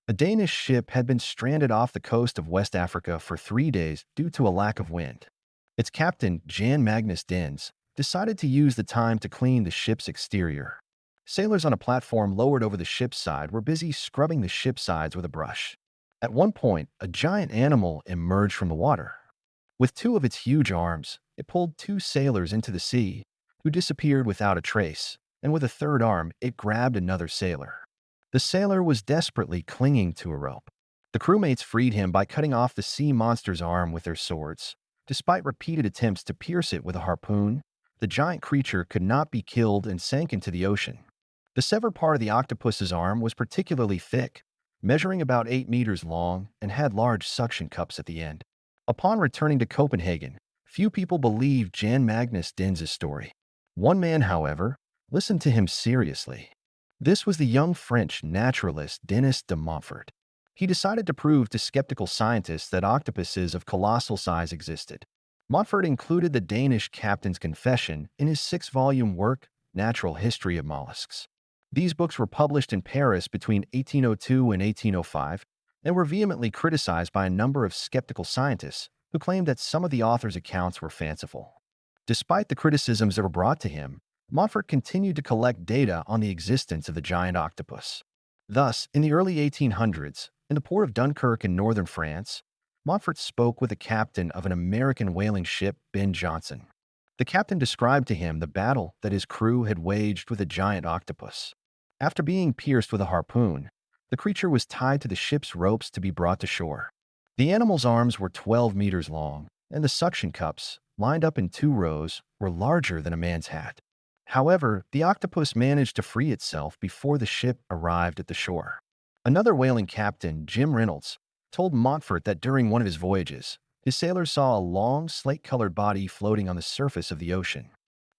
A Danish ship had been stranded off the coast of West Africa for 3 days due to a lack of wind. Its captain, Jan Magnus Dens, decided to use the time to clean the ship's exterior. Sailors on a platform lowered over the ship's side were busy scrubbing the ship's sides with a brush. At one point, a giant animal emerged from the water. With two of its huge arms, it pulled two sailors into the sea, who disappeared without a trace, and with a third arm, it grabbed another sailor. The sailor was desperately clinging to a rope. The crewmates freed him by cutting off the sea monster's arm with their swords. Despite repeated attempts to pierce it with a harpoon, the giant creature could not be killed and sank into the ocean. The severed part of the octopus's arm was particularly thick, measuring about 8 meters long, and had large suction cups at the end. Upon returning to Copenhagen, few people believed Jan Magnus Dens' story. One man, however, listened to him seriously. This was the young French naturalist Denis de Montfort. He decided to prove to skeptical scientists that octopuses of colossal size existed. Montfort included the Danish captain's confession in his 6-volume work, Natural History of Mollusks. These books were published in Paris between 1802 and 1805 and were vehemently criticized by a number of skeptical scientists who claimed that some of the author's accounts were fanciful. Despite the criticisms that were brought to him, Montfort continued to collect data on the existence of the giant octopus. Thus, in the early 1800s, in the port of Dunkirk in northern France, Montfort spoke with the captain of an American whaling ship, Ben Jonson. The captain described to him the battle that his crew had waged with a giant octopus. After being pierced with a harpoon, the creature was tied to the ship's ropes to be brought to shore. The animal's arms were 12 meters long, and the suction cups, lined up in 2 rows, were larger than a man's hat. However, the octopus managed to free itself before the ship arrived at the shore. Another whaling captain, Jim Reynolds, told Montfort that during one of his voyages, his sailors saw a long, slate-colored body floating on the surface of the ocean.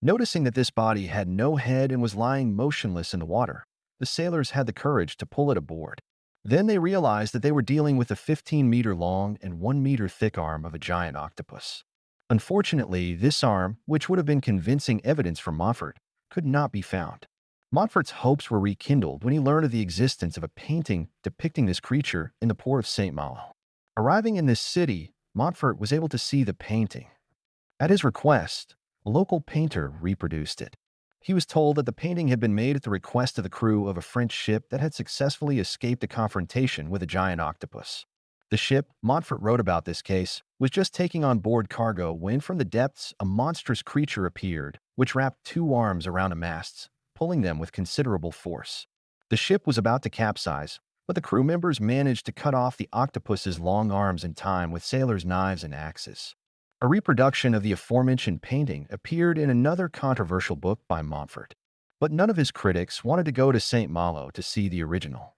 Noticing that this body had no head and was lying motionless in the water, the sailors had the courage to pull it aboard. Then they realized that they were dealing with a 15-meter-long and 1-meter-thick arm of a giant octopus. Unfortunately, this arm, which would have been convincing evidence for Montfort, could not be found. Montfort's hopes were rekindled when he learned of the existence of a painting depicting this creature in the port of St. Malo. Arriving in this city, Montfort was able to see the painting. At his request, a local painter reproduced it. He was told that the painting had been made at the request of the crew of a French ship that had successfully escaped a confrontation with a giant octopus. The ship, Montfort wrote about this case, was just taking on board cargo when from the depths a monstrous creature appeared, which wrapped 2 arms around the masts, pulling them with considerable force. The ship was about to capsize, but the crew members managed to cut off the octopus's long arms in time with sailors' knives and axes. A reproduction of the aforementioned painting appeared in another controversial book by Montfort, but none of his critics wanted to go to St. Malo to see the original.